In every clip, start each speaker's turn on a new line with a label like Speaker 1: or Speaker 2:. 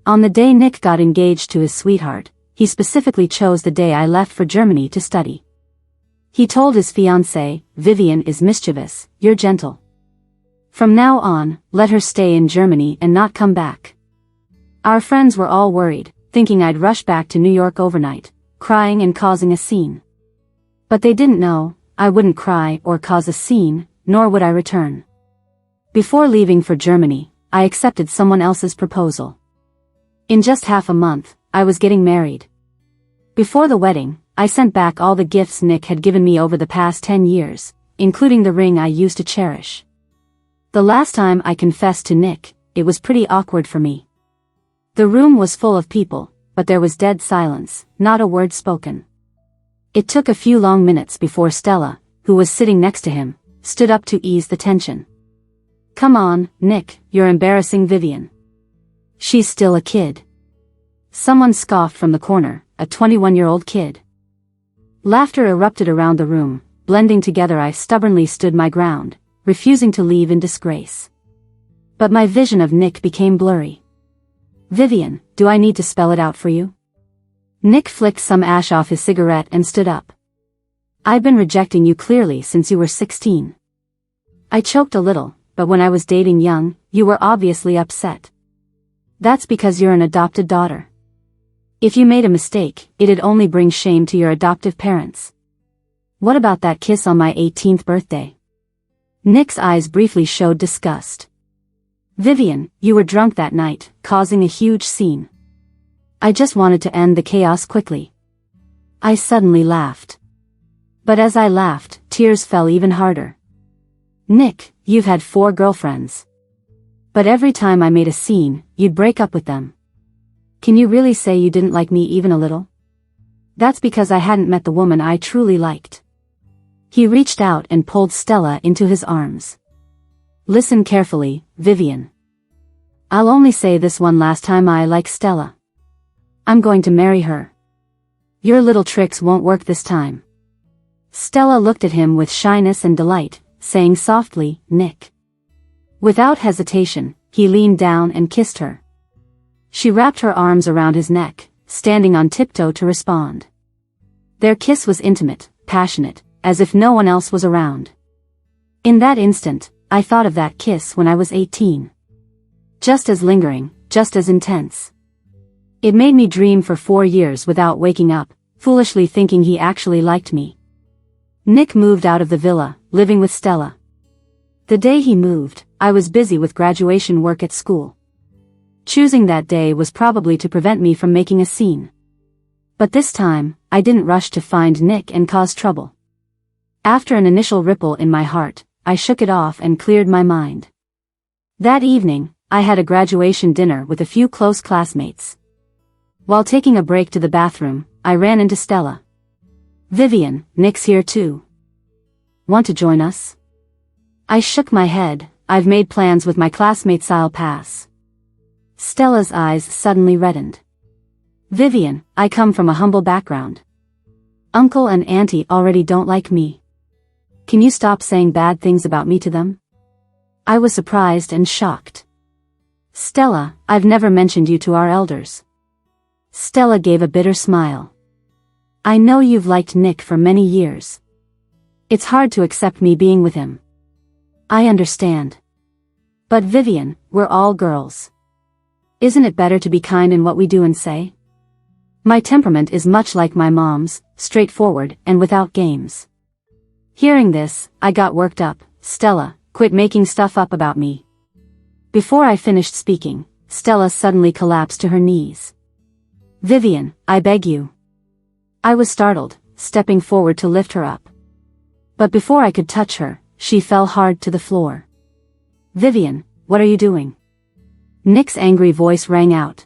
Speaker 1: On the day Nick got engaged to his sweetheart, he specifically chose the day I left for Germany to study. He told his fiancée, "Vivian is mischievous, you're gentle. From now on, let her stay in Germany and not come back." Our friends were all worried, thinking I'd rush back to New York overnight, crying and causing a scene. But they didn't know, I wouldn't cry or cause a scene, nor would I return. Before leaving for Germany, I accepted someone else's proposal. In just half a month, I was getting married. Before the wedding, I sent back all the gifts Nick had given me over the past 10 years, including the ring I used to cherish. The last time I confessed to Nick, it was pretty awkward for me. The room was full of people, but there was dead silence, not a word spoken. It took a few long minutes before Stella, who was sitting next to him, stood up to ease the tension. "Come on, Nick, you're embarrassing Vivian. She's still a kid." Someone scoffed from the corner, a 21-year-old kid. Laughter erupted around the room, blending together. I stubbornly stood my ground, refusing to leave in disgrace. But my vision of Nick became blurry. "Vivian, do I need to spell it out for you?" Nick flicked some ash off his cigarette and stood up. "I've been rejecting you clearly since you were 16. I choked a little, but when I was dating young, you were obviously upset. That's because you're an adopted daughter. If you made a mistake, it'd only bring shame to your adoptive parents. What about that kiss on my 18th birthday?" Nick's eyes briefly showed disgust. "Vivian, you were drunk that night, causing a huge scene. I just wanted to end the chaos quickly." I suddenly laughed. But as I laughed, tears fell even harder. "Nick, you've had 4 girlfriends. But every time I made a scene, you'd break up with them. Can you really say you didn't like me even a little?" "That's because I hadn't met the woman I truly liked." He reached out and pulled Stella into his arms. "Listen carefully, Vivian. I'll only say this one last time. I like Stella. I'm going to marry her. Your little tricks won't work this time." Stella looked at him with shyness and delight, saying softly, "Nick." Without hesitation, he leaned down and kissed her. She wrapped her arms around his neck, standing on tiptoe to respond. Their kiss was intimate, passionate, as if no one else was around. In that instant, I thought of that kiss when I was 18. Just as lingering, just as intense. It made me dream for 4 years without waking up, foolishly thinking he actually liked me. Nick moved out of the villa, living with Stella. The day he moved, I was busy with graduation work at school. Choosing that day was probably to prevent me from making a scene. But this time, I didn't rush to find Nick and cause trouble. After an initial ripple in my heart, I shook it off and cleared my mind. That evening, I had a graduation dinner with a few close classmates. While taking a break to the bathroom, I ran into Stella. "Vivian, Nick's here too. Want to join us?" I shook my head. "I've made plans with my classmates, I'll pass." Stella's eyes suddenly reddened. "Vivian, I come from a humble background. Uncle and Auntie already don't like me. Can you stop saying bad things about me to them?" I was surprised and shocked. "Stella, I've never mentioned you to our elders." Stella gave a bitter smile. "I know you've liked Nick for many years. It's hard to accept me being with him. I understand. But Vivian, we're all girls. Isn't it better to be kind in what we do and say? My temperament is much like my mom's, straightforward and without games." Hearing this, I got worked up. "Stella, quit making stuff up about me." Before I finished speaking, Stella suddenly collapsed to her knees. "Vivian, I beg you." I was startled, stepping forward to lift her up. But before I could touch her, she fell hard to the floor. "Vivian, what are you doing?" Nick's angry voice rang out.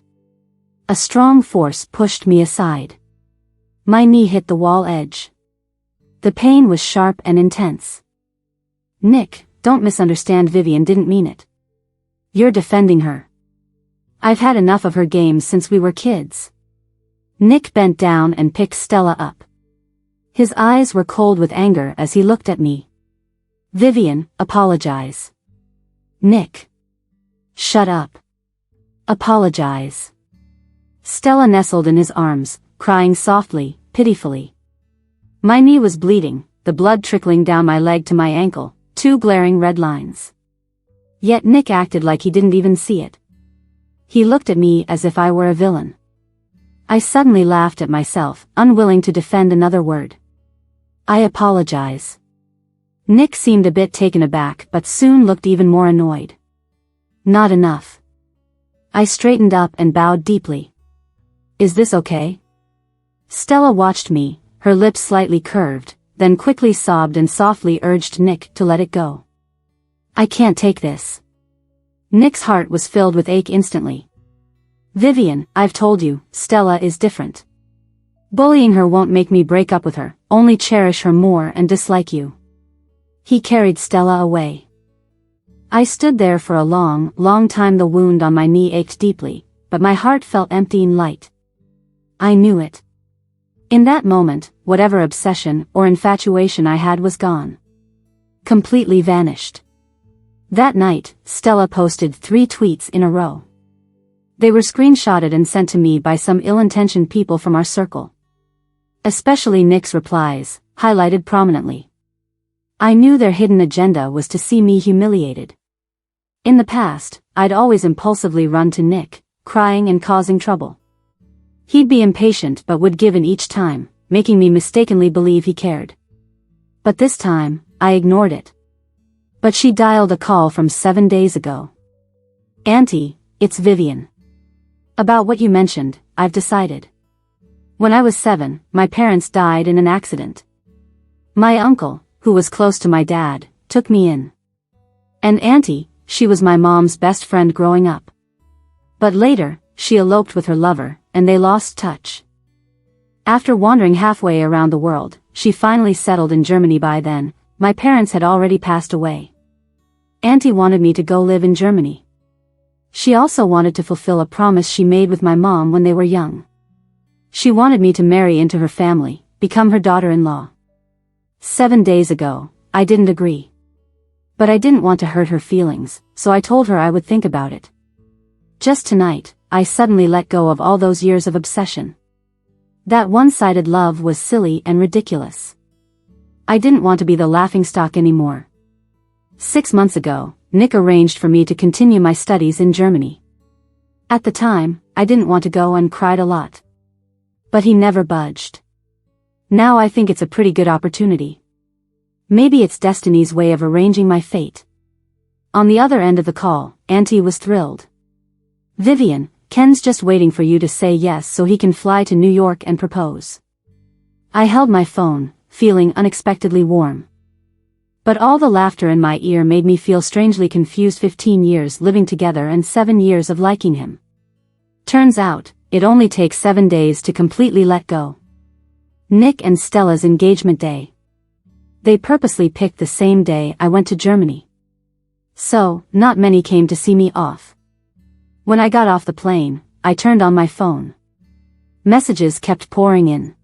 Speaker 1: A strong force pushed me aside. My knee hit the wall edge. The pain was sharp and intense. "Nick, don't misunderstand. Vivian didn't mean it. You're defending her. I've had enough of her games since we were kids." Nick bent down and picked Stella up. His eyes were cold with anger as he looked at me. "Vivian, apologize." "Nick. Shut up. Apologize." Stella nestled in his arms, crying softly, pitifully. My knee was bleeding, the blood trickling down my leg to my ankle, 2 glaring red lines. Yet Nick acted like he didn't even see it. He looked at me as if I were a villain. I suddenly laughed at myself, unwilling to defend another word. I apologize. Nick seemed a bit taken aback but soon looked even more annoyed. Not enough. I straightened up and bowed deeply. Is this okay? Stella watched me, her lips slightly curved, then quickly sobbed and softly urged Nick to let it go. I can't take this. Nick's heart was filled with ache instantly. Vivian, I've told you, Stella is different. Bullying her won't make me break up with her, only cherish her more and dislike you. He carried Stella away. I stood there for a long time. The wound on my knee ached deeply, but my heart felt empty and light. I knew it. In that moment, whatever obsession or infatuation I had was gone. Completely vanished. That night, Stella posted 3 tweets in a row. They were screenshotted and sent to me by some ill-intentioned people from our circle. Especially Nick's replies, highlighted prominently. I knew their hidden agenda was to see me humiliated. In the past, I'd always impulsively run to Nick, crying and causing trouble. He'd be impatient but would give in each time, making me mistakenly believe he cared. But this time, I ignored it. But she dialed a call from 7 days ago. Auntie, it's Vivian. About what you mentioned, I've decided. When I was 7, my parents died in an accident. My uncle, who was close to my dad, took me in. And Auntie, she was my mom's best friend growing up. But later, she eloped with her lover, and they lost touch. After wandering halfway around the world, she finally settled in Germany. By then, my parents had already passed away. Auntie wanted me to go live in Germany. She also wanted to fulfill a promise she made with my mom when they were young. She wanted me to marry into her family, become her daughter-in-law. 7 days ago, I didn't agree. But I didn't want to hurt her feelings, so I told her I would think about it. Just tonight, I suddenly let go of all those years of obsession. That one-sided love was silly and ridiculous. I didn't want to be the laughingstock anymore. 6 months ago, Nick arranged for me to continue my studies in Germany. At the time, I didn't want to go and cried a lot. But he never budged. Now I think it's a pretty good opportunity. Maybe it's destiny's way of arranging my fate. On the other end of the call, Auntie was thrilled. Vivian, Ken's just waiting for you to say yes so he can fly to New York and propose. I held my phone, feeling unexpectedly warm. But all the laughter in my ear made me feel strangely confused. 15 years living together and 7 years of liking him. Turns out, it only takes 7 days to completely let go. Nick and Stella's engagement day. They purposely picked the same day I went to Germany. So, not many came to see me off. When I got off the plane, I turned on my phone. Messages kept pouring in.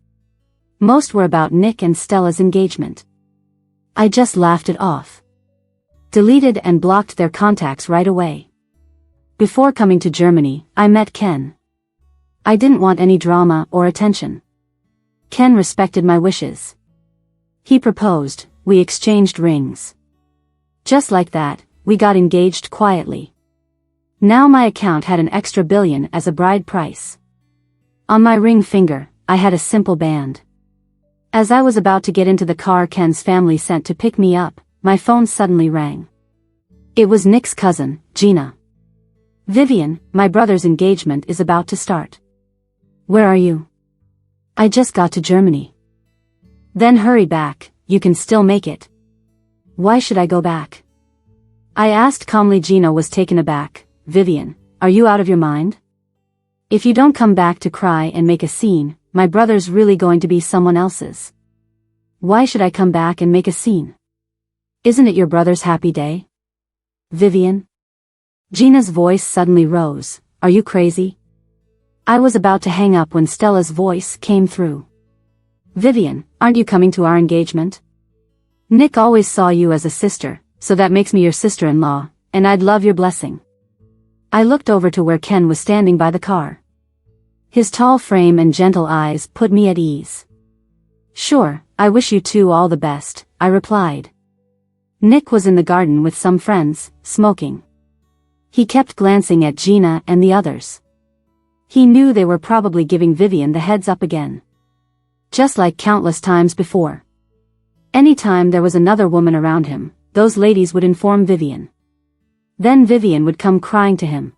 Speaker 1: Most were about Nick and Stella's engagement. I just laughed it off. Deleted and blocked their contacts right away. Before coming to Germany, I met Ken. I didn't want any drama or attention. Ken respected my wishes. He proposed, we exchanged rings. Just like that, we got engaged quietly. Now my account had an extra $1 billion as a bride price. On my ring finger, I had a simple band. As I was about to get into the car Ken's family sent to pick me up, my phone suddenly rang. It was Nick's cousin, Gina. Vivian, my brother's engagement is about to start. Where are you? I just got to Germany. Then hurry back, you can still make it. Why should I go back? I asked calmly. Gina was taken aback. Vivian, are you out of your mind? If you don't come back to cry and make a scene, my brother's really going to be someone else's. Why should I come back and make a scene? Isn't it your brother's happy day? Vivian? Gina's voice suddenly rose. Are you crazy? I was about to hang up when Stella's voice came through. Vivian, aren't you coming to our engagement? Nick always saw you as a sister, so that makes me your sister-in-law, and I'd love your blessing. I looked over to where Ken was standing by the car. His tall frame and gentle eyes put me at ease. "Sure, I wish you two all the best," I replied. Nick was in the garden with some friends, smoking. He kept glancing at Gina and the others. He knew they were probably giving Vivian the heads up again. Just like countless times before. Anytime there was another woman around him, those ladies would inform Vivian. Then Vivian would come crying to him.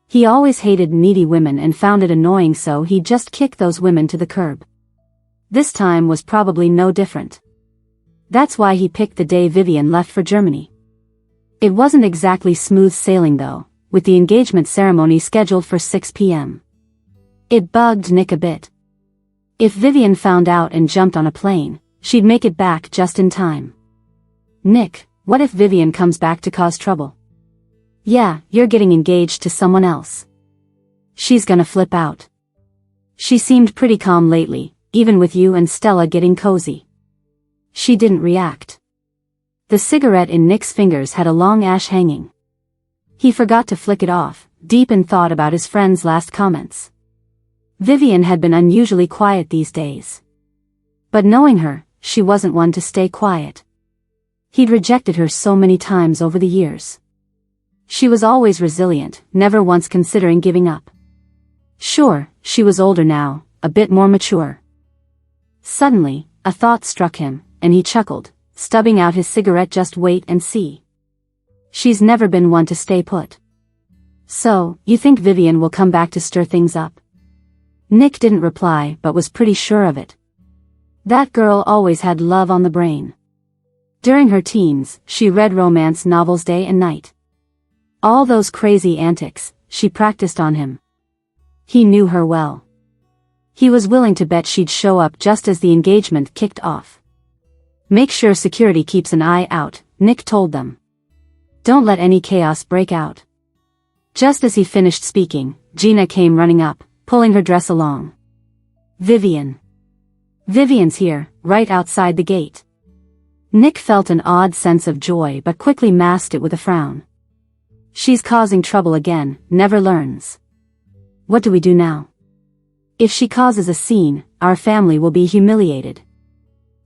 Speaker 1: He always hated needy women and found it annoying, so he'd just kick those women to the curb. This time was probably no different. That's why he picked the day Vivian left for Germany. It wasn't exactly smooth sailing though, with the engagement ceremony scheduled for 6 p.m. It bugged Nick a bit. If Vivian found out and jumped on a plane, she'd make it back just in time. "Nick, what if Vivian comes back to cause trouble?" "Yeah, you're getting engaged to someone else. She's gonna flip out. She seemed pretty calm lately, even with you and Stella getting cozy." She didn't react. The cigarette in Nick's fingers had a long ash hanging. He forgot to flick it off, deep in thought about his friend's last comments. Vivian had been unusually quiet these days. But knowing her, she wasn't one to stay quiet. He'd rejected her so many times over the years. She was always resilient, never once considering giving up. Sure, she was older now, a bit more mature. Suddenly, a thought struck him, and he chuckled, stubbing out his cigarette. "Just wait and see. She's never been one to stay put." "So, you think Vivian will come back to stir things up?" Nick didn't reply but was pretty sure of it. That girl always had love on the brain. During her teens, she read romance novels day and night. All those crazy antics, she practiced on him. He knew her well. He was willing to bet she'd show up just as the engagement kicked off. "Make sure security keeps an eye out," Nick told them. "Don't let any chaos break out." Just as he finished speaking, Gina came running up, pulling her dress along. "Vivian. Vivian's here, right outside the gate." Nick felt an odd sense of joy but quickly masked it with a frown. She's causing trouble again, never learns. What do we do now? If she causes a scene, our family will be humiliated.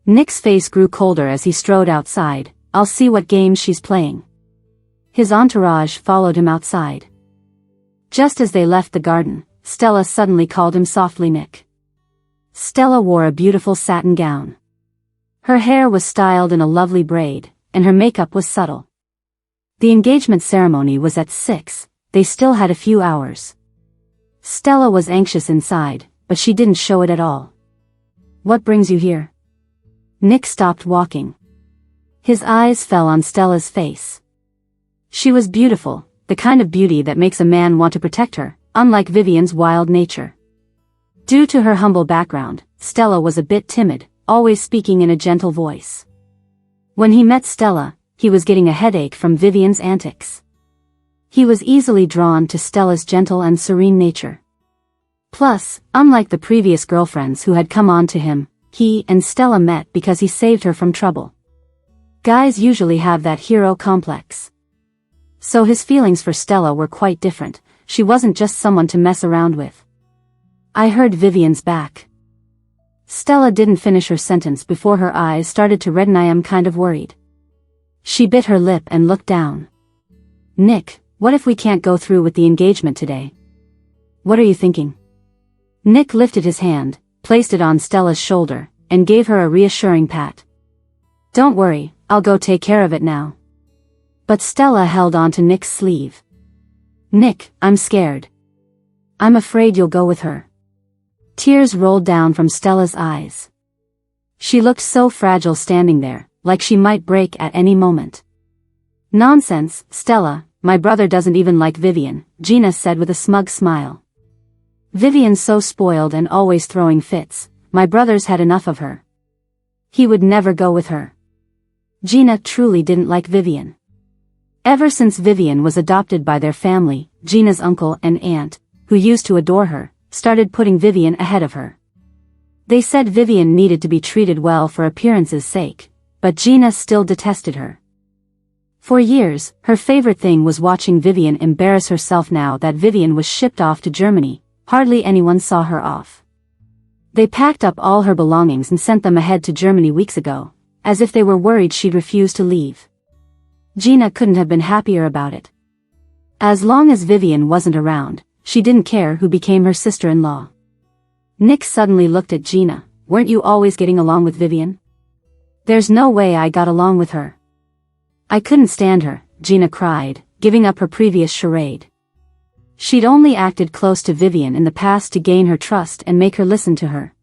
Speaker 1: Nick's face grew colder as he strode outside. I'll see what game she's playing. His entourage followed him outside. Just as they left the garden, Stella suddenly called him softly. Nick. Stella wore a beautiful satin gown. Her hair was styled in a lovely braid, and her makeup was subtle. The engagement ceremony was at 6, they still had a few hours. Stella was anxious inside, but she didn't show it at all. What brings you here? Nick stopped walking. His eyes fell on Stella's face. She was beautiful, the kind of beauty that makes a man want to protect her, unlike Vivian's wild nature. Due to her humble background, Stella was a bit timid, always speaking in a gentle voice. When he met Stella, he was getting a headache from Vivian's antics. He was easily drawn to Stella's gentle and serene nature. Plus, unlike the previous girlfriends who had come on to him, he and Stella met because he saved her from trouble. Guys usually have that hero complex. So his feelings for Stella were quite different. She wasn't just someone to mess around with. I heard Vivian's back. Stella didn't finish her sentence before her eyes started to redden. I am kind of worried. She bit her lip and looked down. Nick, what if we can't go through with the engagement today? What are you thinking? Nick lifted his hand, placed it on Stella's shoulder, and gave her a reassuring pat. Don't worry, I'll go take care of it now. But Stella held on to Nick's sleeve. Nick, I'm scared. I'm afraid you'll go with her. Tears rolled down from Stella's eyes. She looked so fragile standing there, like she might break at any moment. Nonsense, Stella, my brother doesn't even like Vivian, Gina said with a smug smile. Vivian's so spoiled and always throwing fits, my brother's had enough of her. He would never go with her. Gina truly didn't like Vivian. Ever since Vivian was adopted by their family, Gina's uncle and aunt, who used to adore her, started putting Vivian ahead of her. They said Vivian needed to be treated well for appearance's sake, but Gina still detested her. For years, her favorite thing was watching Vivian embarrass herself. Now that Vivian was shipped off to Germany, hardly anyone saw her off. They packed up all her belongings and sent them ahead to Germany weeks ago, as if they were worried she'd refuse to leave. Gina couldn't have been happier about it. As long as Vivian wasn't around, she didn't care who became her sister-in-law. Nick suddenly looked at Gina. Weren't you always getting along with Vivian? There's no way I got along with her. I couldn't stand her, Gina cried, giving up her previous charade. She'd only acted close to Vivian in the past to gain her trust and make her listen to her.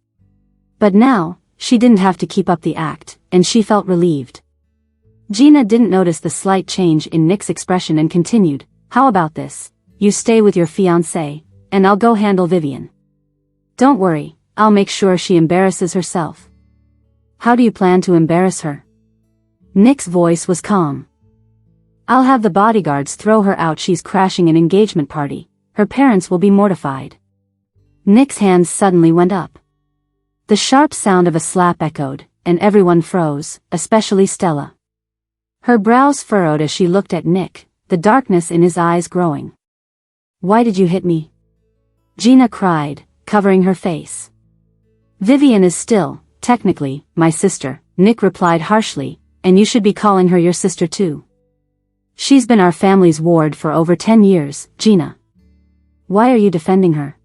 Speaker 1: But now, she didn't have to keep up the act, and she felt relieved. Gina didn't notice the slight change in Nick's expression and continued, "How about this? You stay with your fiancé, and I'll go handle Vivian. Don't worry, I'll make sure she embarrasses herself." "How do you plan to embarrass her?" Nick's voice was calm. "I'll have the bodyguards throw her out. She's crashing an engagement party. Her parents will be mortified." Nick's hands suddenly went up. The sharp sound of a slap echoed, and everyone froze, especially Stella. Her brows furrowed as she looked at Nick, the darkness in his eyes growing. "Why did you hit me?" Gina cried, covering her face. "Vivian is still, technically, my sister," Nick replied harshly, "and you should be calling her your sister too. She's been our family's ward for over 10 years, Gina. Why are you defending her?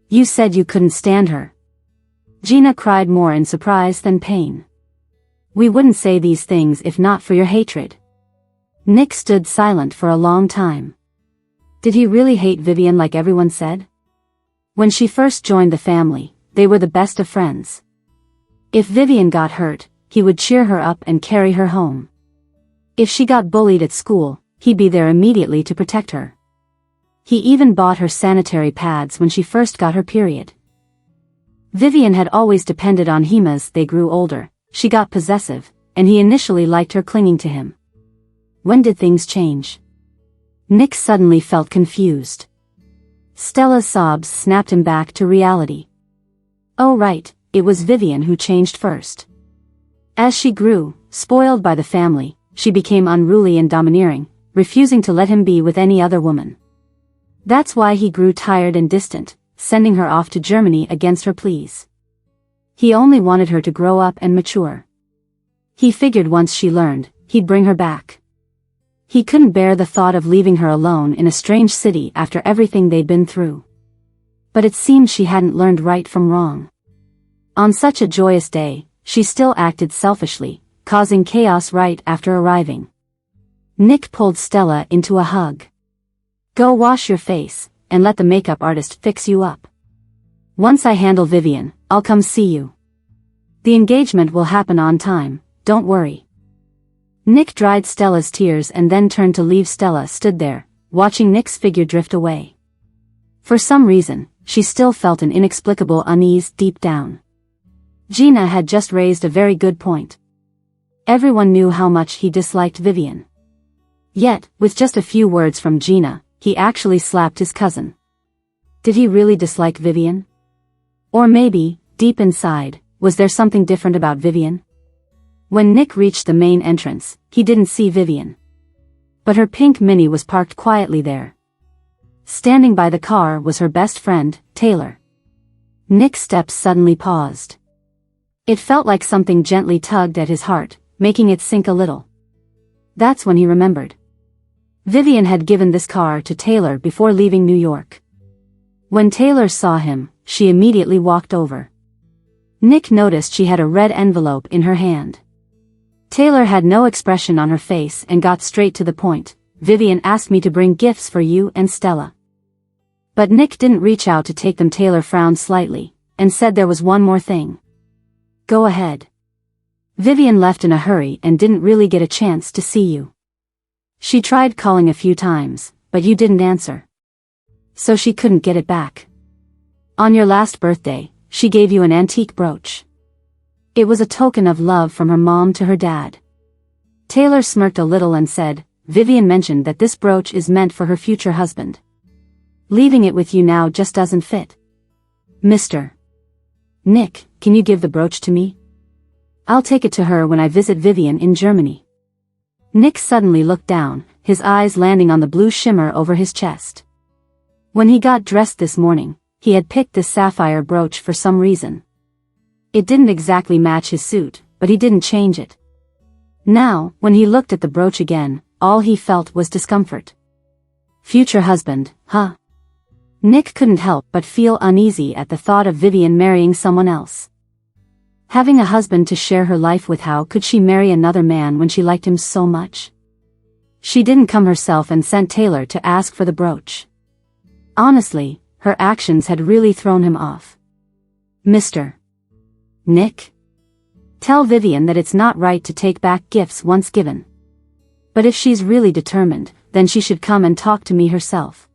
Speaker 1: You said you couldn't stand her." Gina cried more in surprise than pain. "We wouldn't say these things if not for your hatred." Nick stood silent for a long time. Did he really hate Vivian like everyone said? When she first joined the family, they were the best of friends. If Vivian got hurt, he would cheer her up and carry her home. If she got bullied at school, he'd be there immediately to protect her. He even bought her sanitary pads when she first got her period. Vivian had always depended on him. As they grew older, she got possessive, and he initially liked her clinging to him. When did things change? Nick suddenly felt confused. Stella's sobs snapped him back to reality. Oh right, it was Vivian who changed first. As she grew, spoiled by the family, she became unruly and domineering, refusing to let him be with any other woman. That's why he grew tired and distant, sending her off to Germany against her pleas. He only wanted her to grow up and mature. He figured once she learned, he'd bring her back. He couldn't bear the thought of leaving her alone in a strange city after everything they'd been through. But it seemed she hadn't learned right from wrong. On such a joyous day, she still acted selfishly, causing chaos right after arriving. Nick pulled Stella into a hug. "Go wash your face, and let the makeup artist fix you up. Once I handle Vivian, I'll come see you. The engagement will happen on time, don't worry." Nick dried Stella's tears and then turned to leave. Stella stood there, watching Nick's figure drift away. For some reason, she still felt an inexplicable unease deep down. Gina had just raised a very good point. Everyone knew how much he disliked Vivian. Yet, with just a few words from Gina, he actually slapped his cousin. Did he really dislike Vivian? Or maybe, deep inside, was there something different about Vivian? When Nick reached the main entrance, he didn't see Vivian. But her pink Mini was parked quietly there. Standing by the car was her best friend, Taylor. Nick's steps suddenly paused. It felt like something gently tugged at his heart, making it sink a little. That's when he remembered. Vivian had given this car to Taylor before leaving New York. When Taylor saw him, she immediately walked over. Nick noticed she had a red envelope in her hand. Taylor had no expression on her face and got straight to the point. "Vivian asked me to bring gifts for you and Stella." But Nick didn't reach out to take them. Taylor frowned slightly, and said there was one more thing. "Go ahead. Vivian left in a hurry and didn't really get a chance to see you. She tried calling a few times, but you didn't answer. So she couldn't get it back. On your last birthday, she gave you an antique brooch. It was a token of love from her mom to her dad." Taylor smirked a little and said, "Vivian mentioned that this brooch is meant for her future husband. Leaving it with you now just doesn't fit. Mr. Nick, can you give the brooch to me? I'll take it to her when I visit Vivian in Germany." Nick suddenly looked down, his eyes landing on the blue shimmer over his chest. When he got dressed this morning, he had picked this sapphire brooch for some reason. It didn't exactly match his suit, but he didn't change it. Now, when he looked at the brooch again, all he felt was discomfort. Future husband, huh? Nick couldn't help but feel uneasy at the thought of Vivian marrying someone else. Having a husband to share her life with, how could she marry another man when she liked him so much? She didn't come herself and sent Taylor to ask for the brooch. Honestly, her actions had really thrown him off. Mr. Nick? Tell Vivian that it's not right to take back gifts once given. But if she's really determined, then she should come and talk to me herself.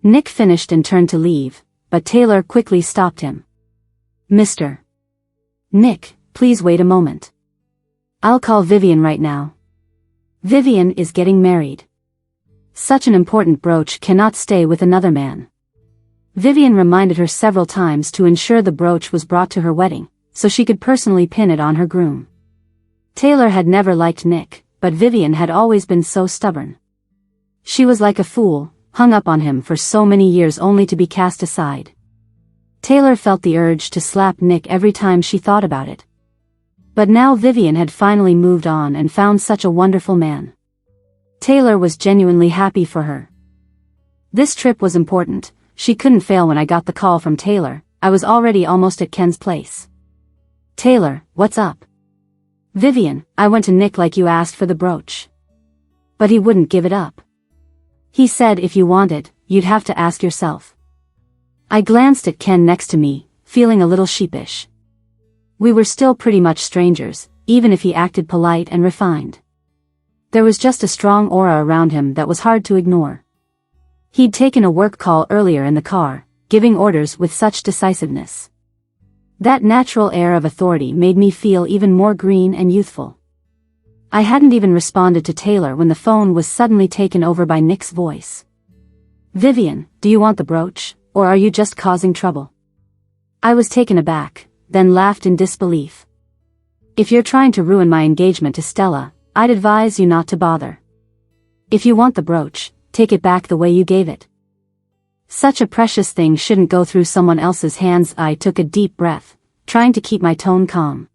Speaker 1: Nick finished and turned to leave, but Taylor quickly stopped him. Mr. Nick, please wait a moment. I'll call Vivian right now. Vivian is getting married. Such an important brooch cannot stay with another man. Vivian reminded her several times to ensure the brooch was brought to her wedding, so she could personally pin it on her groom. Taylor had never liked Nick, but Vivian had always been so stubborn. She was like a fool, hung up on him for so many years only to be cast aside. Taylor felt the urge to slap Nick every time she thought about it. But now Vivian had finally moved on and found such a wonderful man. Taylor was genuinely happy for her. This trip was important. She couldn't fail. When I got the call from Taylor, I was already almost at Ken's place. Taylor, what's up? Vivian, I went to Nick like you asked for the brooch. But he wouldn't give it up. He said if you want it, you'd have to ask yourself. I glanced at Ken next to me, feeling a little sheepish. We were still pretty much strangers, even if he acted polite and refined. There was just a strong aura around him that was hard to ignore. He'd taken a work call earlier in the car, giving orders with such decisiveness. That natural air of authority made me feel even more green and youthful. I hadn't even responded to Taylor when the phone was suddenly taken over by Nick's voice. Vivian, do you want the brooch, or are you just causing trouble? I was taken aback, then laughed in disbelief. If you're trying to ruin my engagement to Stella, I'd advise you not to bother. If you want the brooch, take it back the way you gave it. Such a precious thing shouldn't go through someone else's hands. I took a deep breath, trying to keep my tone calm.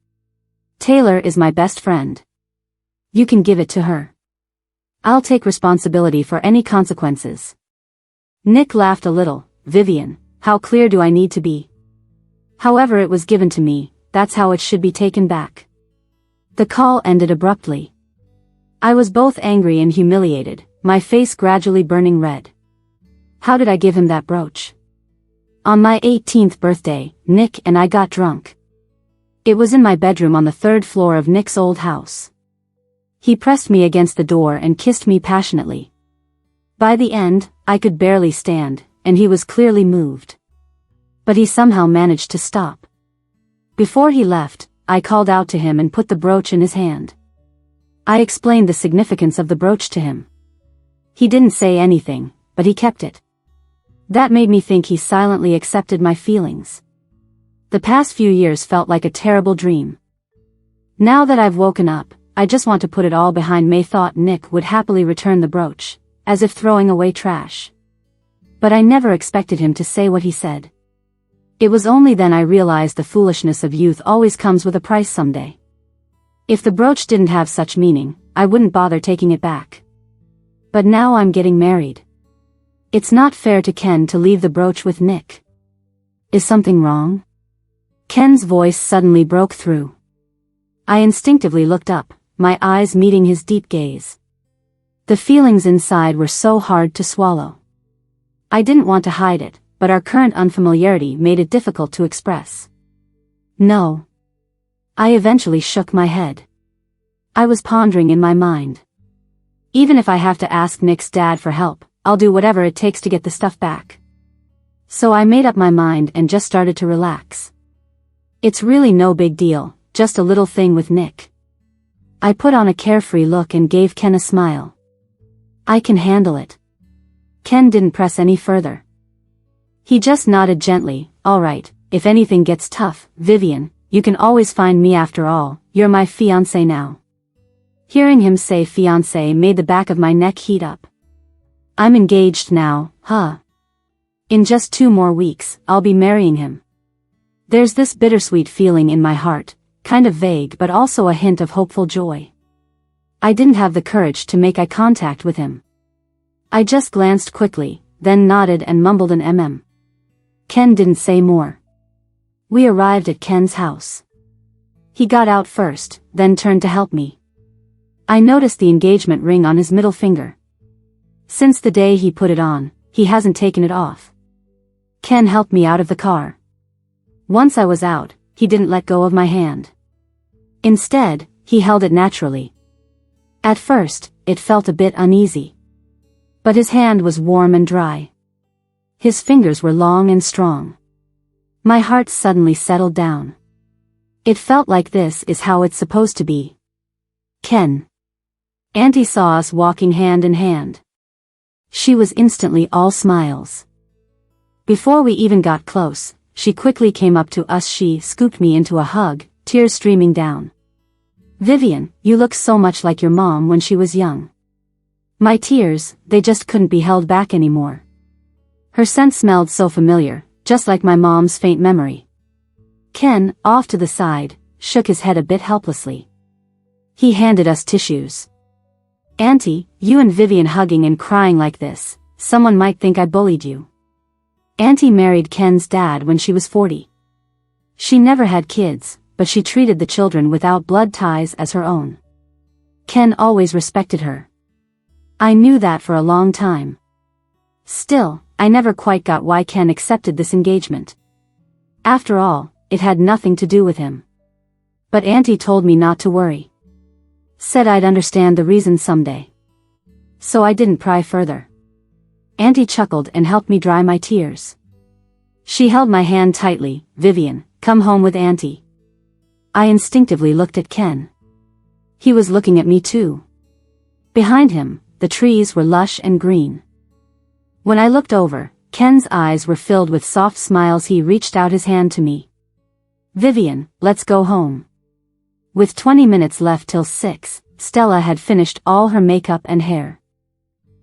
Speaker 1: Taylor is my best friend. You can give it to her. I'll take responsibility for any consequences. Nick laughed a little. Vivian, how clear do I need to be? However it was given to me, that's how it should be taken back. The call ended abruptly. I was both angry and humiliated, my face gradually burning red. How did I give him that brooch? On my 18th birthday, Nick and I got drunk. It was in my bedroom on the 3rd floor of Nick's old house. He pressed me against the door and kissed me passionately. By the end, I could barely stand, and he was clearly moved. But he somehow managed to stop. Before he left, I called out to him and put the brooch in his hand. I explained the significance of the brooch to him. He didn't say anything, but he kept it. That made me think he silently accepted my feelings. The past few years felt like a terrible dream. Now that I've woken up, I just want to put it all behind me. Thought Nick would happily return the brooch, as if throwing away trash. But I never expected him to say what he said. It was only then I realized the foolishness of youth always comes with a price someday. If the brooch didn't have such meaning, I wouldn't bother taking it back. But now I'm getting married. It's not fair to Ken to leave the brooch with Nick. Is something wrong? Ken's voice suddenly broke through. I instinctively looked up, my eyes meeting his deep gaze. The feelings inside were so hard to swallow. I didn't want to hide it, but our current unfamiliarity made it difficult to express. No. I eventually shook my head. I was pondering in my mind. Even if I have to ask Nick's dad for help, I'll do whatever it takes to get the stuff back. So I made up my mind and just started to relax. It's really no big deal, just a little thing with Nick. I put on a carefree look and gave Ken a smile. I can handle it. Ken didn't press any further. He just nodded gently. All right, if anything gets tough, Vivian, you can always find me. After all, you're my fiancé now. Hearing him say fiancé made the back of my neck heat up. I'm engaged now, huh? In just 2 more weeks, I'll be marrying him. There's this bittersweet feeling in my heart, kind of vague but also a hint of hopeful joy. I didn't have the courage to make eye contact with him. I just glanced quickly, then nodded and mumbled an Ken didn't say more. We arrived at Ken's house. He got out first, then turned to help me. I noticed the engagement ring on his middle finger. Since the day he put it on, he hasn't taken it off. Ken helped me out of the car. Once I was out, he didn't let go of my hand. Instead, he held it naturally. At first, it felt a bit uneasy. But his hand was warm and dry. His fingers were long and strong. My heart suddenly settled down. It felt like this is how it's supposed to be. Ken. Auntie saw us walking hand in hand. She was instantly all smiles. Before we even got close, she quickly came up to us. She scooped me into a hug, tears streaming down. Vivian, you look so much like your mom when she was young. My tears, they just couldn't be held back anymore. Her scent smelled so familiar, just like my mom's faint memory. Ken, off to the side, shook his head a bit helplessly. He handed us tissues. Auntie, you and Vivian hugging and crying like this, someone might think I bullied you. Auntie married Ken's dad when she was 40. She never had kids, but she treated the children without blood ties as her own. Ken always respected her. I knew that for a long time. Still, I never quite got why Ken accepted this engagement. After all, it had nothing to do with him. But Auntie told me not to worry. Said I'd understand the reason someday. So I didn't pry further. Auntie chuckled and helped me dry my tears. She held my hand tightly. Vivian, come home with Auntie. I instinctively looked at Ken. He was looking at me too. Behind him, the trees were lush and green. When I looked over, Ken's eyes were filled with soft smiles. He reached out his hand to me. Vivian, let's go home. With 20 minutes left till 6, Stella had finished all her makeup and hair.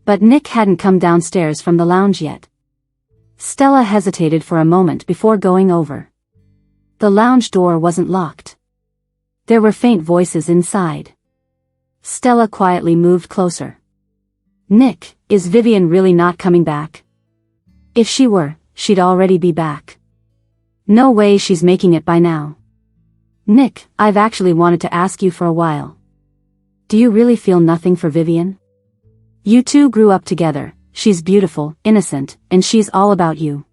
Speaker 1: But Nick hadn't come downstairs from the lounge yet. Stella hesitated for a moment before going over. The lounge door wasn't locked. There were faint voices inside. Stella quietly moved closer. Nick, is Vivian really not coming back? If she were, she'd already be back. No way she's making it by now. Nick, I've actually wanted to ask you for a while. Do you really feel nothing for Vivian? You two grew up together, she's beautiful, innocent, and she's all about you.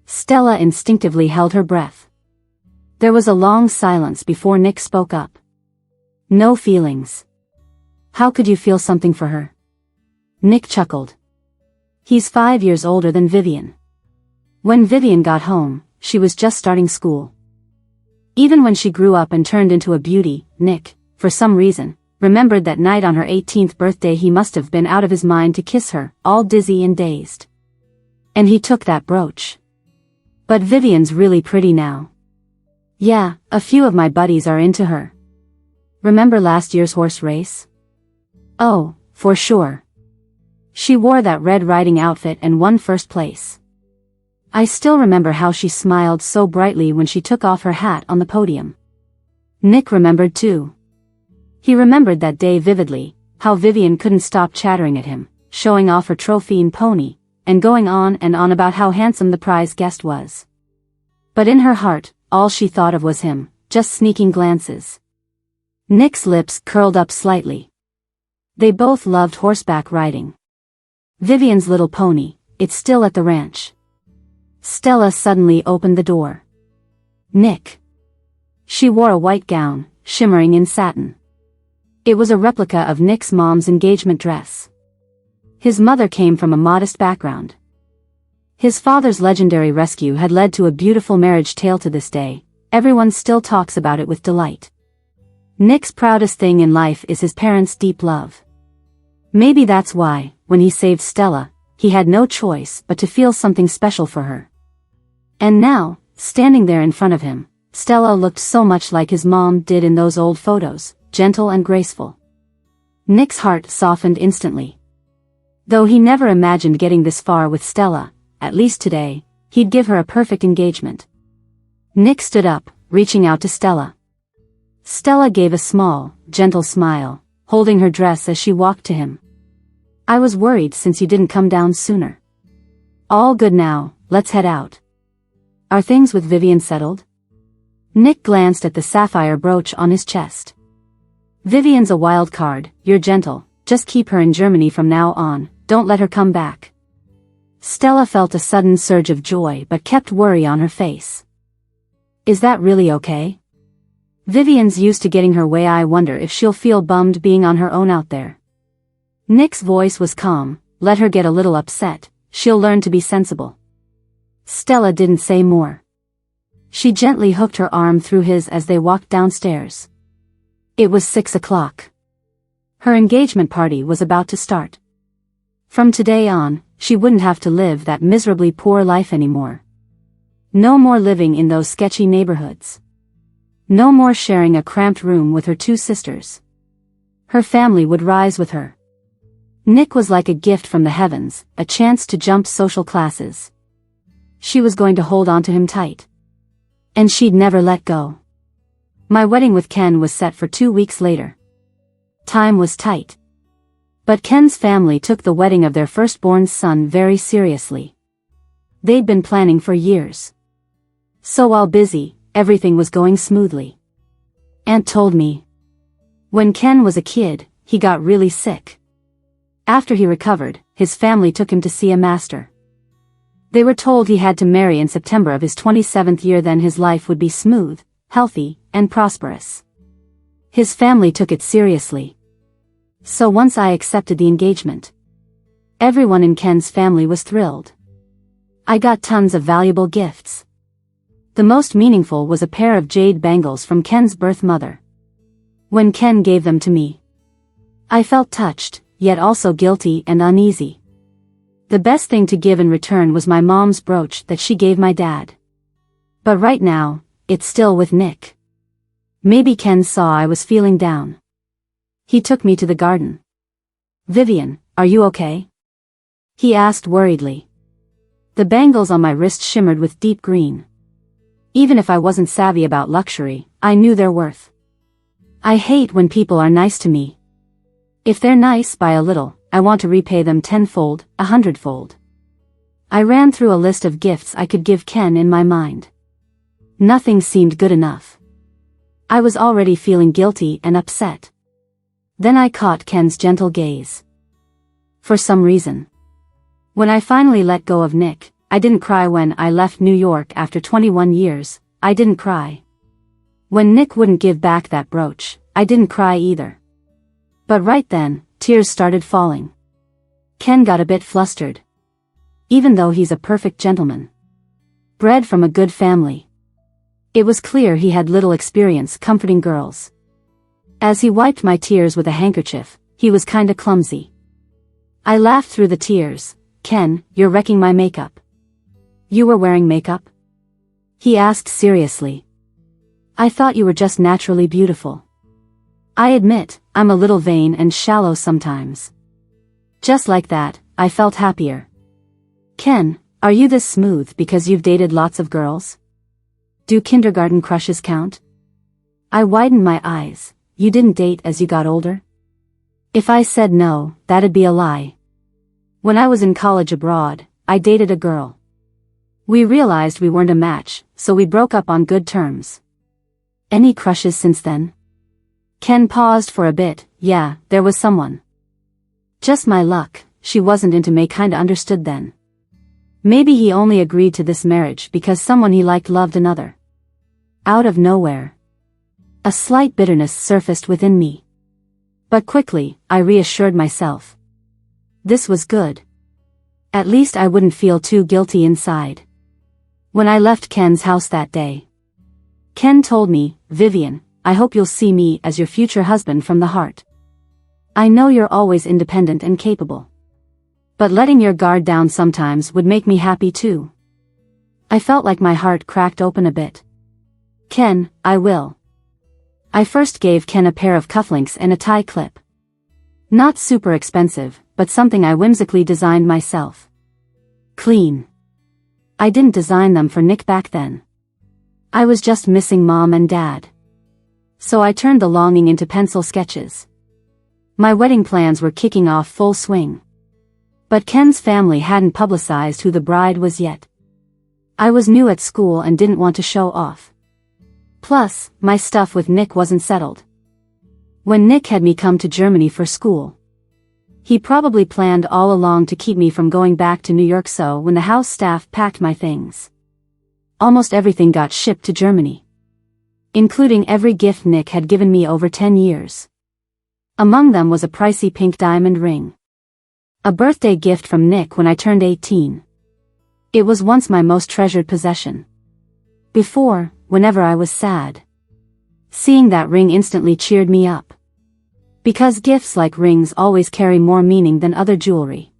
Speaker 1: Stella instinctively held her breath. There was a long silence before Nick spoke up. No feelings. How could you feel something for her? Nick chuckled. He's 5 years older than Vivian. When Vivian got home, she was just starting school. Even when she grew up and turned into a beauty, Nick, for some reason, remembered that night on her 18th birthday. He must have been out of his mind to kiss her, all dizzy and dazed. And he took that brooch. But Vivian's really pretty now. Yeah, a few of my buddies are into her. Remember last year's horse race? Oh, for sure. She wore that Red Riding outfit and won first place. I still remember how she smiled so brightly when she took off her hat on the podium. Nick remembered too. He remembered that day vividly, how Vivian couldn't stop chattering at him, showing off her trophy and pony, and going on and on about how handsome the prize guest was. But in her heart, all she thought of was him, just sneaking glances. Nick's lips curled up slightly. They both loved horseback riding. Vivian's little pony, it's still at the ranch. Stella suddenly opened the door. Nick. She wore a white gown, shimmering in satin. It was a replica of Nick's mom's engagement dress. His mother came from a modest background. His father's legendary rescue had led to a beautiful marriage tale. To this day, everyone still talks about it with delight. Nick's proudest thing in life is his parents' deep love. Maybe that's why, when he saved Stella, he had no choice but to feel something special for her. And now, standing there in front of him, Stella looked so much like his mom did in those old photos, gentle and graceful. Nick's heart softened instantly. Though he never imagined getting this far with Stella, at least today, he'd give her a perfect engagement. Nick stood up, reaching out to Stella. Stella gave a small, gentle smile, holding her dress as she walked to him. I was worried since you didn't come down sooner. All good now, let's head out. Are things with Vivian settled? Nick glanced at the sapphire brooch on his chest. Vivian's a wild card, you're gentle, just keep her in Germany from now on, don't let her come back. Stella felt a sudden surge of joy but kept worry on her face. Is that really okay? Vivian's used to getting her way, I wonder if she'll feel bummed being on her own out there. Nick's voice was calm, let her get a little upset, she'll learn to be sensible. Stella didn't say more. She gently hooked her arm through his as they walked downstairs. It was 6 o'clock. Her engagement party was about to start. From today on, she wouldn't have to live that miserably poor life anymore. No more living in those sketchy neighborhoods. No more sharing a cramped room with her 2 sisters. Her family would rise with her. Nick was like a gift from the heavens, a chance to jump social classes. She was going to hold on to him tight. And she'd never let go. My wedding with Ken was set for 2 weeks later. Time was tight. But Ken's family took the wedding of their firstborn son very seriously. They'd been planning for years. So while busy, everything was going smoothly. Aunt told me. When Ken was a kid, he got really sick. After he recovered, his family took him to see a master. They were told he had to marry in September of his 27th year, then his life would be smooth, healthy, and prosperous. His family took it seriously. So once I accepted the engagement, everyone in Ken's family was thrilled. I got tons of valuable gifts. The most meaningful was a pair of jade bangles from Ken's birth mother. When Ken gave them to me, I felt touched, yet also guilty and uneasy. The best thing to give in return was my mom's brooch that she gave my dad. But right now, it's still with Nick. Maybe Ken saw I was feeling down. He took me to the garden. Vivian, are you okay? He asked worriedly. The bangles on my wrist shimmered with deep green. Even if I wasn't savvy about luxury, I knew their worth. I hate when people are nice to me. If they're nice by a little, I want to repay them 10-fold, 100-fold. I ran through a list of gifts I could give Ken in my mind. Nothing seemed good enough. I was already feeling guilty and upset. Then I caught Ken's gentle gaze. For some reason, when I finally let go of Nick, I didn't cry. When I left New York after 21 years, I didn't cry. When Nick wouldn't give back that brooch, I didn't cry either. But right then, tears started falling. Ken got a bit flustered. Even though he's a perfect gentleman, bred from a good family, it was clear he had little experience comforting girls. As he wiped my tears with a handkerchief, he was kinda clumsy. I laughed through the tears. Ken, you're wrecking my makeup. You were wearing makeup? He asked seriously. I thought you were just naturally beautiful. I admit, I'm a little vain and shallow sometimes. Just like that, I felt happier. Ken, are you this smooth because you've dated lots of girls? Do kindergarten crushes count? I widened my eyes. You didn't date as you got older? If I said no, that'd be a lie. When I was in college abroad, I dated a girl. We realized we weren't a match, so we broke up on good terms. Any crushes since then? Ken paused for a bit. Yeah, there was someone. Just my luck, she wasn't into me, kinda understood then. Maybe he only agreed to this marriage because someone he liked loved another. Out of nowhere, a slight bitterness surfaced within me. But quickly, I reassured myself. This was good. At least I wouldn't feel too guilty inside. When I left Ken's house that day, Ken told me, Vivian, I hope you'll see me as your future husband from the heart. I know you're always independent and capable. But letting your guard down sometimes would make me happy too. I felt like my heart cracked open a bit. Ken, I will. I first gave Ken a pair of cufflinks and a tie clip. Not super expensive, but something I whimsically designed myself. Clean. I didn't design them for Nick back then. I was just missing Mom and Dad. So I turned the longing into pencil sketches. My wedding plans were kicking off full swing. But Ken's family hadn't publicized who the bride was yet. I was new at school and didn't want to show off. Plus, my stuff with Nick wasn't settled. When Nick had me come to Germany for school, he probably planned all along to keep me from going back to New York, so when the house staff packed my things, almost everything got shipped to Germany, including every gift Nick had given me over 10 years. Among them was a pricey pink diamond ring. A birthday gift from Nick when I turned 18. It was once my most treasured possession. Before, whenever I was sad, seeing that ring instantly cheered me up. Because gifts like rings always carry more meaning than other jewelry.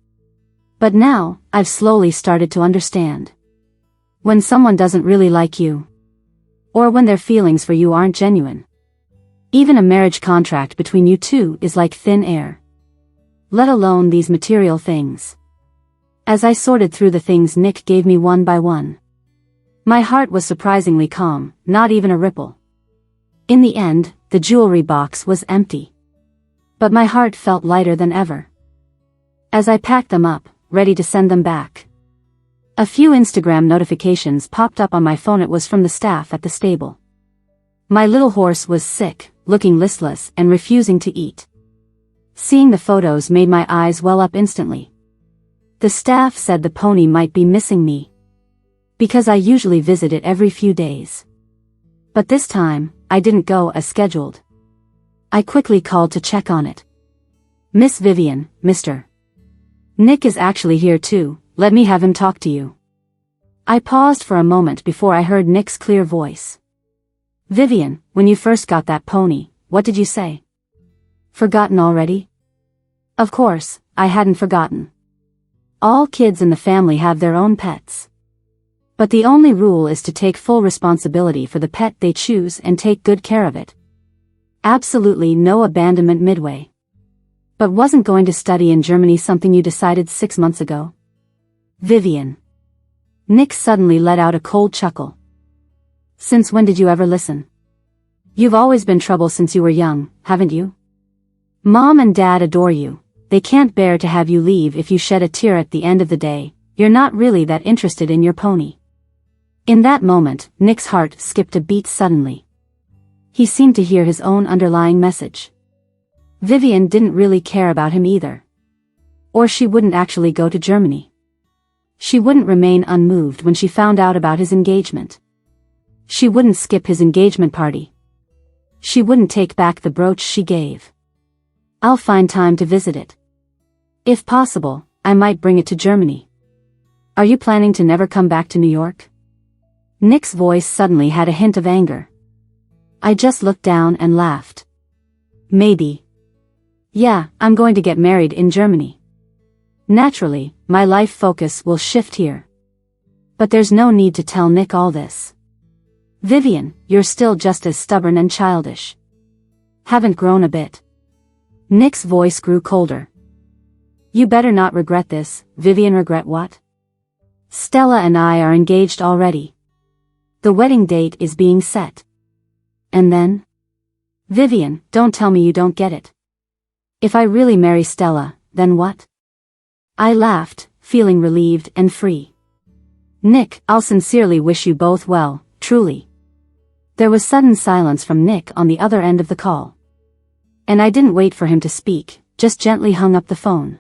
Speaker 1: But now, I've slowly started to understand. When someone doesn't really like you, or when their feelings for you aren't genuine, even a marriage contract between you two is like thin air. Let alone these material things. As I sorted through the things Nick gave me one by one, my heart was surprisingly calm, not even a ripple. In the end, the jewelry box was empty. But my heart felt lighter than ever. As I packed them up, ready to send them back, a few Instagram notifications popped up on my phone. It was from the staff at the stable. My little horse was sick, looking listless and refusing to eat. Seeing the photos made my eyes well up instantly. The staff said the pony might be missing me, because I usually visit it every few days. But this time, I didn't go as scheduled. I quickly called to check on it. Miss Vivian, Mr. Nick is actually here too, let me have him talk to you. I paused for a moment before I heard Nick's clear voice. Vivian, when you first got that pony, what did you say? Forgotten already? Of course, I hadn't forgotten. All kids in the family have their own pets. But the only rule is to take full responsibility for the pet they choose and take good care of it. Absolutely no abandonment midway. But wasn't going to study in Germany something you decided 6 months ago? Vivian. Nick suddenly let out a cold chuckle. Since when did you ever listen? You've always been trouble since you were young, haven't you? Mom and Dad adore you. They can't bear to have you leave. If you shed a tear at the end of the day, you're not really that interested in your pony. In that moment, Nick's heart skipped a beat suddenly. He seemed to hear his own underlying message. Vivian didn't really care about him either. Or she wouldn't actually go to Germany. She wouldn't remain unmoved when she found out about his engagement. She wouldn't skip his engagement party. She wouldn't take back the brooch she gave. I'll find time to visit it. If possible, I might bring it to Germany. Are you planning to never come back to New York? Nick's voice suddenly had a hint of anger. I just looked down and laughed. Maybe. Yeah, I'm going to get married in Germany. Naturally, my life focus will shift here. But there's no need to tell Nick all this. Vivian, you're still just as stubborn and childish. Haven't grown a bit. Nick's voice grew colder. You better not regret this. Vivian. Regret what? Stella and I are engaged already. The wedding date is being set. And then? Vivian, don't tell me you don't get it. If I really marry Stella, then what? I laughed, feeling relieved and free. Nick, I'll sincerely wish you both well, truly. There was sudden silence from Nick on the other end of the call. And I didn't wait for him to speak, just gently hung up the phone.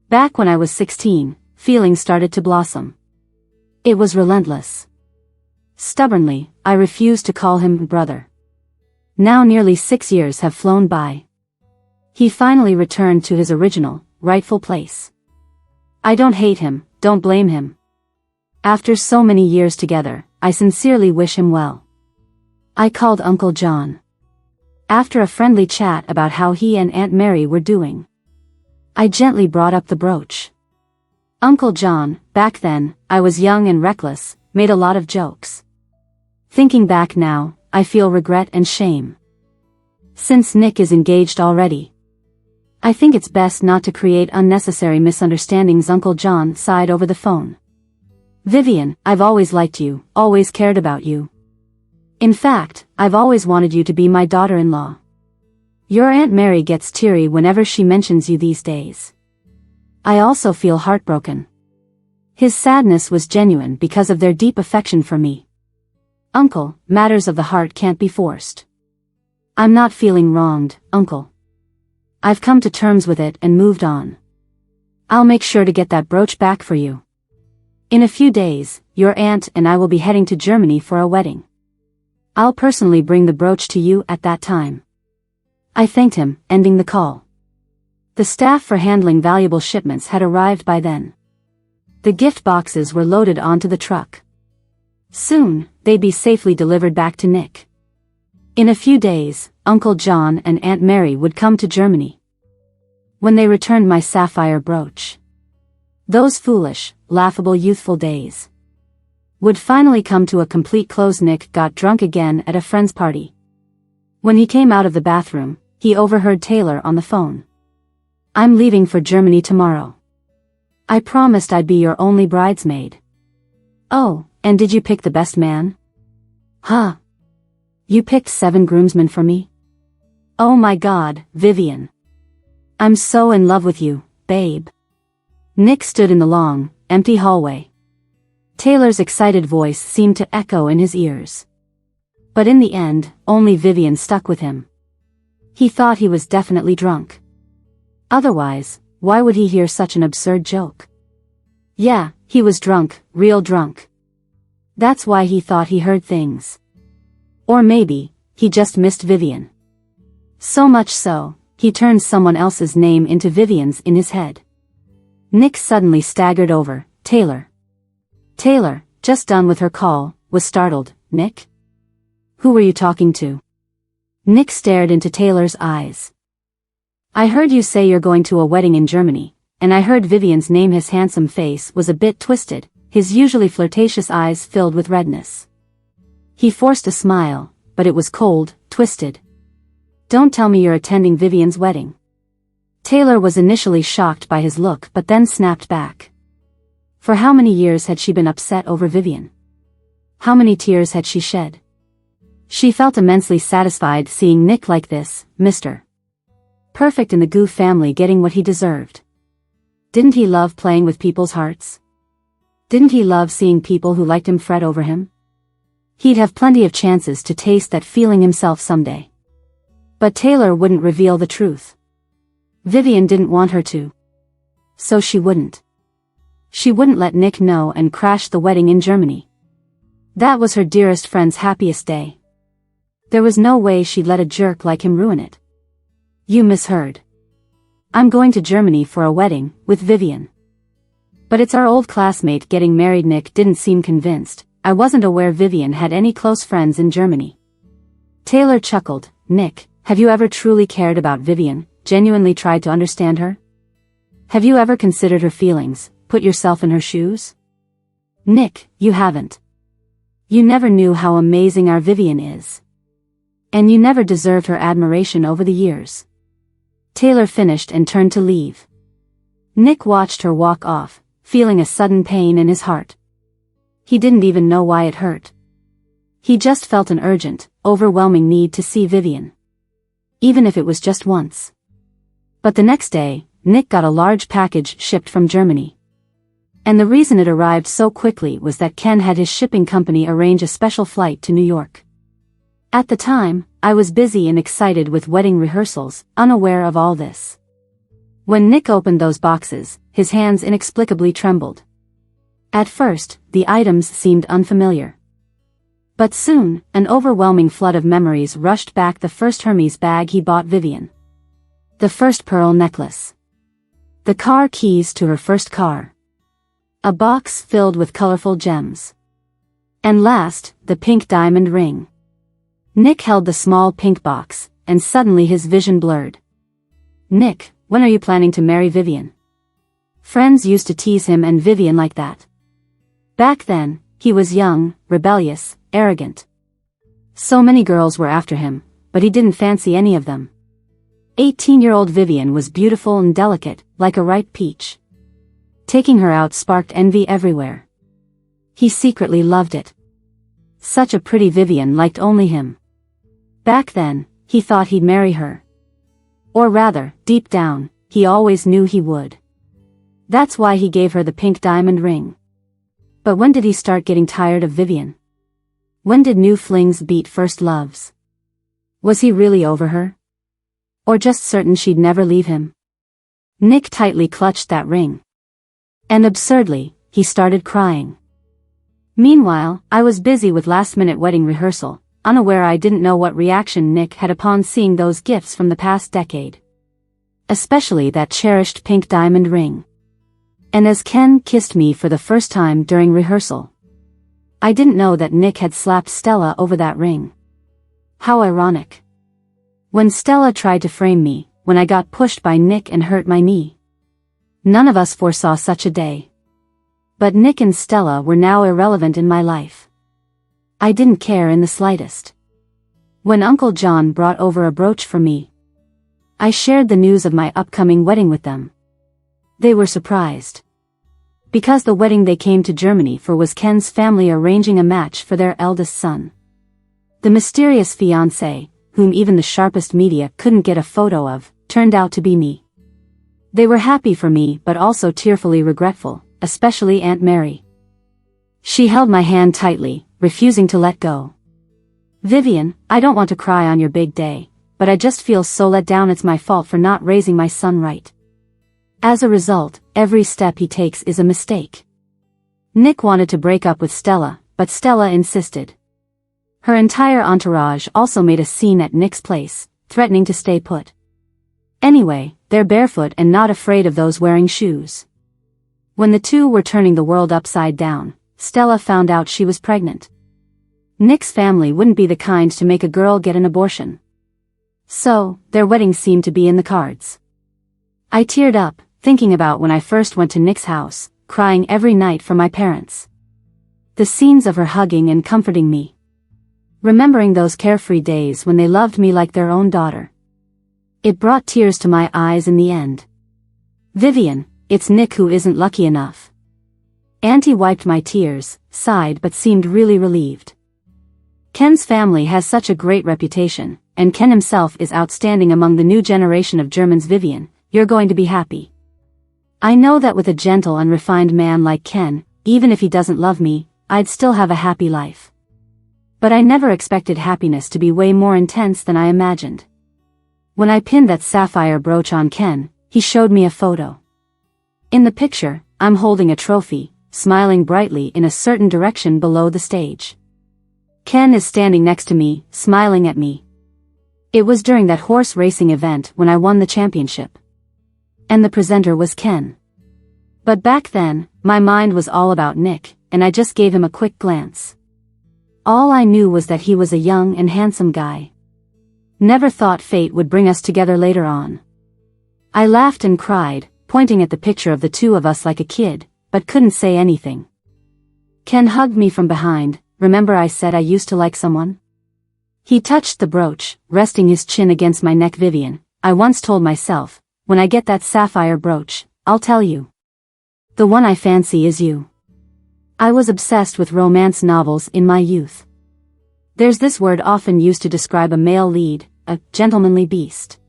Speaker 1: Back when I was 16, feelings started to blossom. It was relentless. Stubbornly, I refused to call him brother. Now nearly 6 years have flown by. He finally returned to his original, rightful place. I don't hate him, don't blame him. After so many years together, I sincerely wish him well. I called Uncle John. After a friendly chat about how he and Aunt Mary were doing, I gently brought up the brooch. Uncle John, back then, I was young and reckless, made a lot of jokes. Thinking back now, I feel regret and shame. Since Nick is engaged already, I think it's best not to create unnecessary misunderstandings. Uncle John sighed over the phone. Vivian, I've always liked you, always cared about you. In fact, I've always wanted you to be my daughter-in-law. Your Aunt Mary gets teary whenever she mentions you these days. I also feel heartbroken. His sadness was genuine because of their deep affection for me. Uncle, matters of the heart can't be forced. I'm not feeling wronged, Uncle. I've come to terms with it and moved on. I'll make sure to get that brooch back for you. In a few days, your aunt and I will be heading to Germany for a wedding. I'll personally bring the brooch to you at that time. I thanked him, ending the call. The staff for handling valuable shipments had arrived by then. The gift boxes were loaded onto the truck. Soon, they'd be safely delivered back to Nick. In a few days, Uncle John and Aunt Mary would come to Germany. When they returned my sapphire brooch. Those foolish, laughable youthful days would finally come to a complete close. Nick got drunk again at a friend's party. When he came out of the bathroom, he overheard Taylor on the phone. I'm leaving for Germany tomorrow. I promised I'd be your only bridesmaid. Oh, and did you pick the best man? Huh? You picked 7 groomsmen for me? Oh my God, Vivian. I'm so in love with you, babe. Nick stood in the long, empty hallway. Taylor's excited voice seemed to echo in his ears. But in the end, only Vivian stuck with him. He thought he was definitely drunk. Otherwise, why would he hear such an absurd joke? Yeah, he was drunk, real drunk. That's why he thought he heard things. Or maybe, he just missed Vivian. So much so, he turned someone else's name into Vivian's in his head. Nick suddenly staggered over. Taylor. Taylor, just done with her call, was startled. Nick? Who were you talking to? Nick stared into Taylor's eyes. I heard you say you're going to a wedding in Germany, and I heard Vivian's name. His handsome face was a bit twisted, his usually flirtatious eyes filled with redness. He forced a smile, but it was cold, twisted. Don't tell me you're attending Vivian's wedding. Taylor was initially shocked by his look but then snapped back. For how many years had she been upset over Vivian? How many tears had she shed? She felt immensely satisfied seeing Nick like this, Mr. Perfect in the Goo family, getting what he deserved. Didn't he love playing with people's hearts? Didn't he love seeing people who liked him fret over him? He'd have plenty of chances to taste that feeling himself someday. But Taylor wouldn't reveal the truth. Vivian didn't want her to. So she wouldn't. She wouldn't let Nick know and crash the wedding in Germany. That was her dearest friend's happiest day. There was no way she'd let a jerk like him ruin it. You misheard. I'm going to Germany for a wedding, with Vivian. But it's our old classmate getting married. Nick didn't seem convinced. I wasn't aware Vivian had any close friends in Germany. Taylor chuckled. Nick, have you ever truly cared about Vivian, genuinely tried to understand her? Have you ever considered her feelings, put yourself in her shoes? Nick, you haven't. You never knew how amazing our Vivian is. And you never deserved her admiration over the years. Taylor finished and turned to leave. Nick watched her walk off, feeling a sudden pain in his heart. He didn't even know why it hurt. He just felt an urgent, overwhelming need to see Vivian. Even if it was just once. But the next day, Nick got a large package shipped from Germany. And the reason it arrived so quickly was that Ken had his shipping company arrange a special flight to New York. At the time, I was busy and excited with wedding rehearsals, unaware of all this. When Nick opened those boxes, his hands inexplicably trembled. At first, the items seemed unfamiliar. But soon, an overwhelming flood of memories rushed back. The first Hermes bag he bought Vivian. The first pearl necklace. The car keys to her first car. A box filled with colorful gems. And last, the pink diamond ring. Nick held the small pink box, and suddenly his vision blurred. Nick, when are you planning to marry Vivian? Friends used to tease him and Vivian like that. Back then, he was young, rebellious, arrogant. So many girls were after him, but he didn't fancy any of them. 18-year-old Vivian was beautiful and delicate, like a ripe peach. Taking her out sparked envy everywhere. He secretly loved it. Such a pretty Vivian liked only him. Back then, he thought he'd marry her. Or rather, deep down, he always knew he would. That's why he gave her the pink diamond ring. But when did he start getting tired of Vivian? When did new flings beat first loves? Was he really over her? Or just certain she'd never leave him? Nick tightly clutched that ring. And absurdly, he started crying. Meanwhile, I was busy with last-minute wedding rehearsal, unaware I didn't know what reaction Nick had upon seeing those gifts from the past decade. Especially that cherished pink diamond ring. And as Ken kissed me for the first time during rehearsal, I didn't know that Nick had slapped Stella over that ring. How ironic. When Stella tried to frame me, when I got pushed by Nick and hurt my knee. None of us foresaw such a day. But Nick and Stella were now irrelevant in my life. I didn't care in the slightest. When Uncle John brought over a brooch for me, I shared the news of my upcoming wedding with them. They were surprised. Because the wedding they came to Germany for was Ken's family arranging a match for their eldest son. The mysterious fiancé, whom even the sharpest media couldn't get a photo of, turned out to be me. They were happy for me but also tearfully regretful, especially Aunt Mary. She held my hand tightly, refusing to let go. Vivian, I don't want to cry on your big day, but I just feel so let down. It's my fault for not raising my son right. As a result, every step he takes is a mistake. Nick wanted to break up with Stella, but Stella insisted. Her entire entourage also made a scene at Nick's place, threatening to stay put. Anyway, they're barefoot and not afraid of those wearing shoes. When the two were turning the world upside down, Stella found out she was pregnant. Nick's family wouldn't be the kind to make a girl get an abortion. So, their wedding seemed to be in the cards. I teared up, thinking about when I first went to Nick's house, crying every night for my parents. The scenes of her hugging and comforting me. Remembering those carefree days when they loved me like their own daughter. It brought tears to my eyes in the end. Vivian, it's Nick who isn't lucky enough. Auntie wiped my tears, sighed but seemed really relieved. Ken's family has such a great reputation, and Ken himself is outstanding among the new generation of Germans. Vivian, you're going to be happy. I know that with a gentle and refined man like Ken, even if he doesn't love me, I'd still have a happy life. But I never expected happiness to be way more intense than I imagined. When I pinned that sapphire brooch on Ken, he showed me a photo. In the picture, I'm holding a trophy, smiling brightly in a certain direction below the stage. Ken is standing next to me, smiling at me. It was during that horse racing event when I won the championship. And the presenter was Ken. But back then, my mind was all about Nick, and I just gave him a quick glance. All I knew was that he was a young and handsome guy. Never thought fate would bring us together later on. I laughed and cried, pointing at the picture of the two of us like a kid, but couldn't say anything. Ken hugged me from behind. Remember I said I used to like someone? He touched the brooch, resting his chin against my neck. Vivian, I once told myself, when I get that sapphire brooch, I'll tell you. The one I fancy is you. I was obsessed with romance novels in my youth. There's this word often used to describe a male lead, a gentlemanly beast.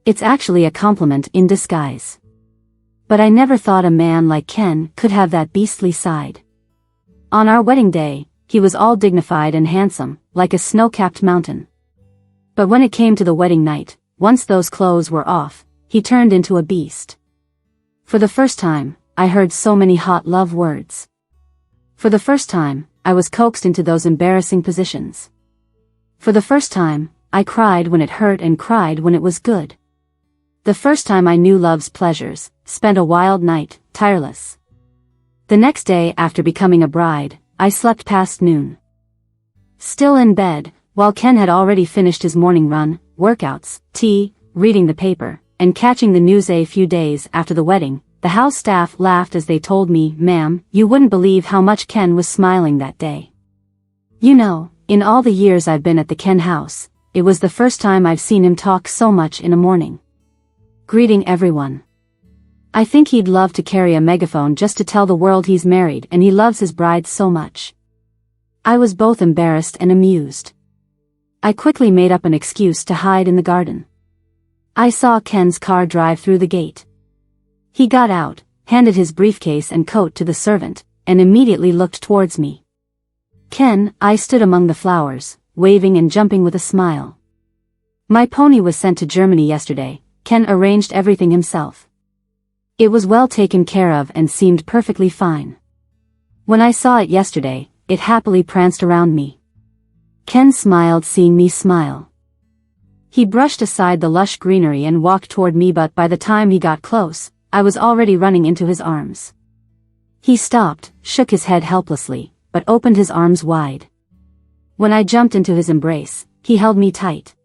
Speaker 1: It's actually a compliment in disguise. But I never thought a man like Ken could have that beastly side. On our wedding day, he was all dignified and handsome, like a snow-capped mountain. But when it came to the wedding night, once those clothes were off, he turned into a beast. For the first time, I heard so many hot love words. For the first time, I was coaxed into those embarrassing positions. For the first time, I cried when it hurt and cried when it was good. The first time I knew love's pleasures, spent a wild night, tireless. The next day after becoming a bride, I slept past noon. Still in bed, while Ken had already finished his morning run, workouts, tea, reading the paper, and catching the news. A few days after the wedding, the house staff laughed as they told me, "Ma'am, you wouldn't believe how much Ken was smiling that day. You know, in all the years I've been at the Ken house, it was the first time I've seen him talk so much in a morning. Greeting everyone. I think he'd love to carry a megaphone just to tell the world he's married and he loves his bride so much. I was both embarrassed and amused. I quickly made up an excuse to hide in the garden. I saw Ken's car drive through the gate. He got out, handed his briefcase and coat to the servant, and immediately looked towards me. I stood among the flowers, waving and jumping with a smile. My pony was sent to Germany yesterday. Ken arranged everything himself. It was well taken care of and seemed perfectly fine. When I saw it yesterday, it happily pranced around me. Ken smiled seeing me smile. He brushed aside the lush greenery and walked toward me, but by the time he got close, I was already running into his arms. He stopped, shook his head helplessly, but opened his arms wide. When I jumped into his embrace, he held me tight.